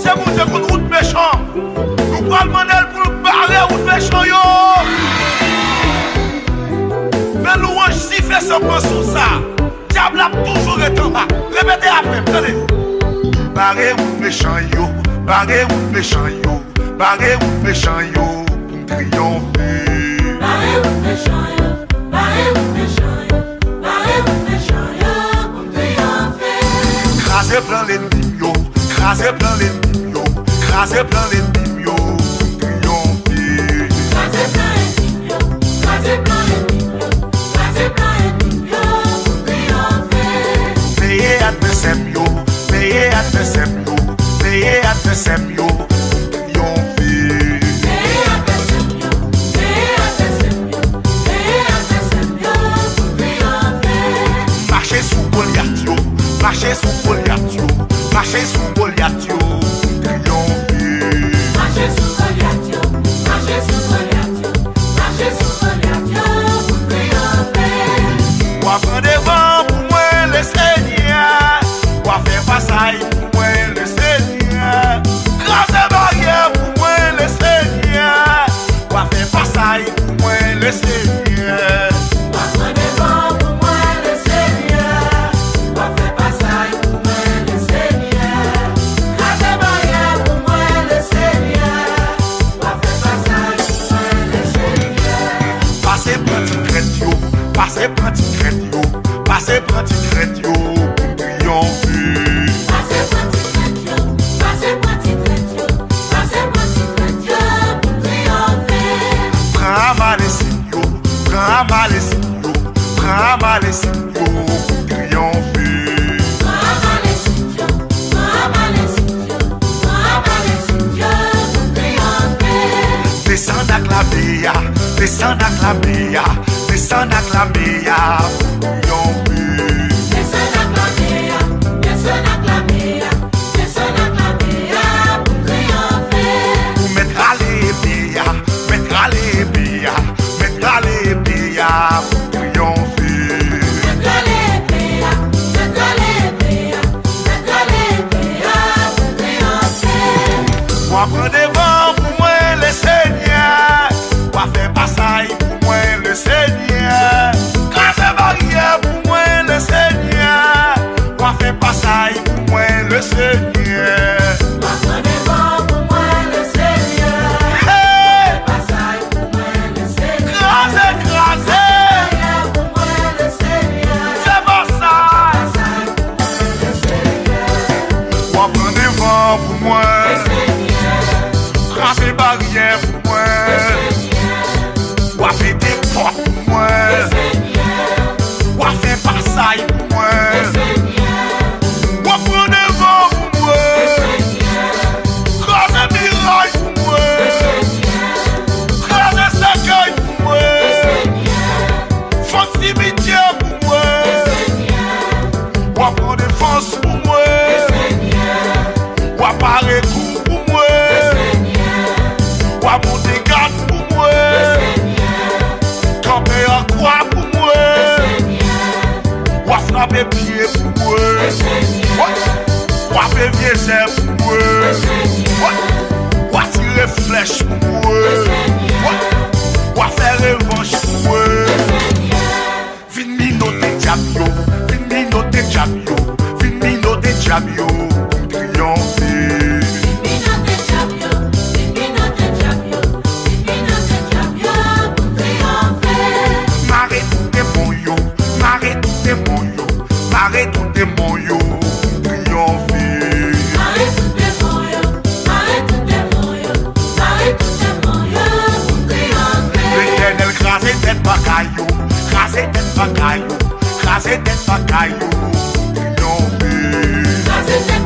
c'est monter contre route méchant. Nous prenons le modèle pour nous barrer route méchant yo. Mais louange si fait semblant sur ça. Diable a toujours été en bas. Répétez après, attendez. Barrer route méchant yo, barrer route méchant yo, barrer route méchant yo pour triompher. Barrer route méchant yo, barrer route méchant yo, barrer route méchant yo pour triompher. Craser plein l'ennemi yo, craser plein l'ennemi yo, craser plein l'ennemi yo pour triompher. Craser plein l'ennemi yo, craser plein l'ennemi yo, craser plein l'ennemi yo pour triompher. Payez adversaire yo, payez adversaire yo, payez adversaire yo pour triompher. Payez adversaire yo, payez adversaire yo, payez adversaire yo pour triompher. Marchez sous Goliath yo, marchez sous Goliath yo, marchez sous Goliath yo pour triompher. Marchez sous Goliath yo, marchez sous Goliath yo, marchez sous Goliath yo pour triompher. Quoi prendre devant pour moi le Seigneur, quoi faire bataille pour moi le Seigneur, craser barrière pour moi le Seigneur, quoi faire bataille pour moi le Seigneur. Quoi prendre devant pour moi le Seigneur, quoi faire bataille pour moi le Seigneur, craser barrière pour moi le Seigneur, quoi faire bataille pour moi le Seigneur. Passez petit crête yo, passez petit crête yo, passez petit crête yo pour triompher. Passez petit crête yo, passez petit crête yo, passez petit crête yo pour triompher. Prends mal les signes yo, prends mal les signes yo, prends mal les signes yo pour triompher. Descends acclamer, descends acclamer, descends acclamer pour triompher. Descends acclamer, descends acclamer, descends acclamer pour triompher. Pour mettre à l'épée, mettre à l'épée, mettre à l'épée pour triompher. Mettre à l'épée, mettre à l'épée, mettre à l'épée pour triompher. Moi prends devant pour moi le Seigneur, moi faire bataille pour moi le Seigneur, craser barrière pour moi le Seigneur, moi faire bataille pour moi le Seigneur. Moi prends devant pour moi le Seigneur, Hey! bataille pour moi le Seigneur. Craser, craser, Barrière pour moi le Seigneur, c'est bataille. bataille pour moi le Seigneur. Moi prends devant pour moi, Le Seigneur, craser barrière pour moi, moi faire des portes pour moi, le Seigneur, moi faire bataille pour moi. le Seigneur, Moi prends devant pour moi, le Seigneur, craser miraille pour moi, le Seigneur, craser cercueil pour moi, le Seigneur, fond cimetière pour moi. le Seigneur, Moi prends défense pour moi, le Seigneur, moi parer coup pour moi, le Seigneur, moi monter garde pour moi, le Seigneur, camper en croix pour moi, moi frapper pied pour moi, le Seigneur, moi faire vieux pour moi, moi tirer flèche pour moi, moi faire revanche pour moi. Vin minoter diablo, vin minoter diablo, vin minoter diablo pour triompher. Binote Diablo, Binote Diablo, Binote Diablo pour triompher. Marrer tout démon yo, marrer tout démon yo, marrer tout démon yo pour triompher. Arrête tout démon yo, arrête tout démon yo, arrête tout démon yo pour triompher. L'Éternel craser tête bagaille, craser tête bagaille, craser tête bagaille pour triompher. Craser tête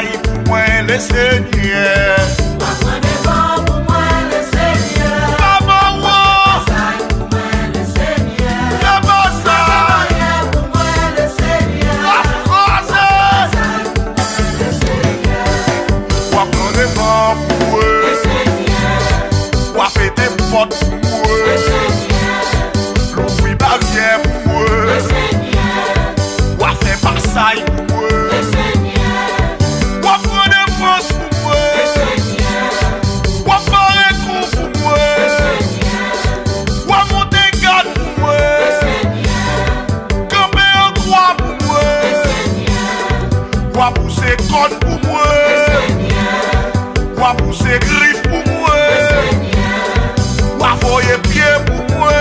bataille pour moi le Seigneur. L'ouvrir barrière pour moi, ou à faire passaille pour moi, ou à prendre force pour moi, ou à faire un coup pour moi, ou à monter garde pour moi, camper un croix pour moi, ou à pousser cordes pour moi, ou à pousser griffes pour moi. Voyez pied pour moi,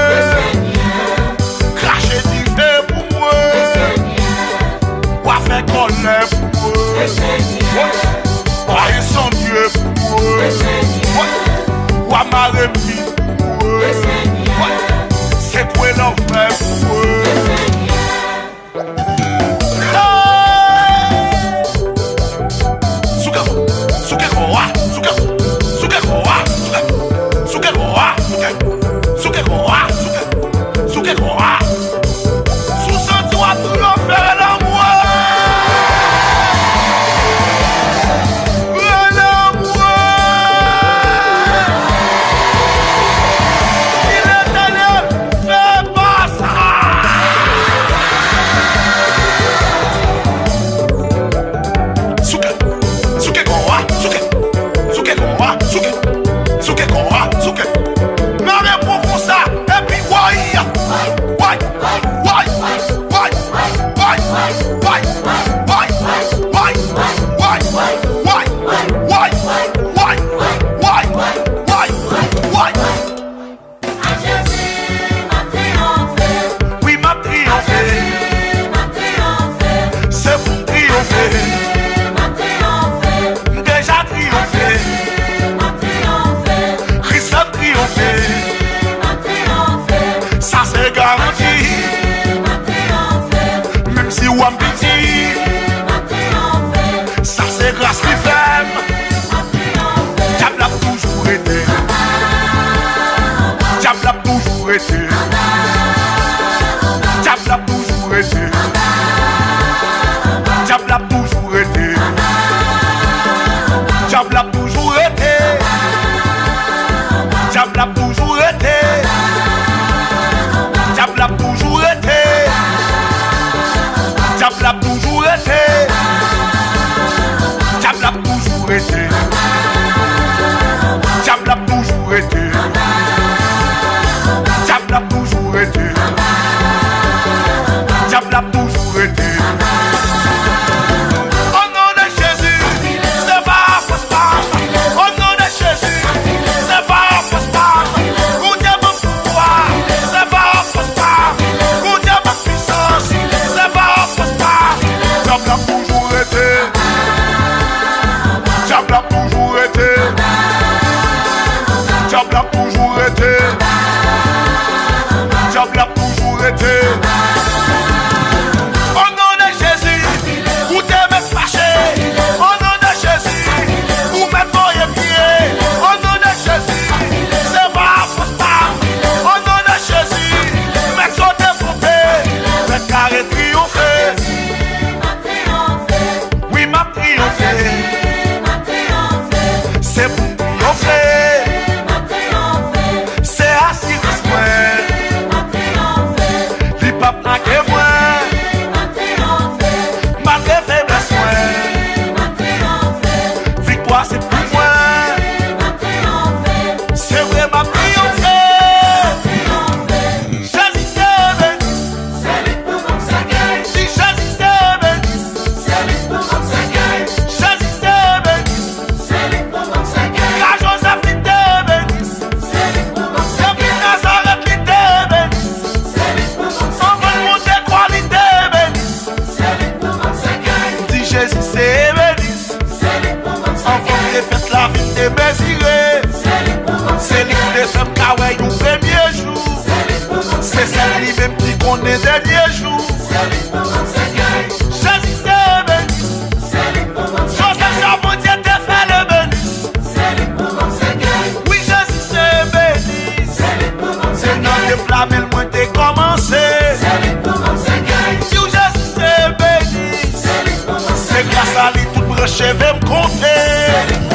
cracher du feu pour moi, ou à faire colère pour moi, ou à son Dieu pour moi, ou à marrer pour moi, c'est quoi l'enfer pour moi. les derniers jours. Jésus c'est béni. Chose Eh,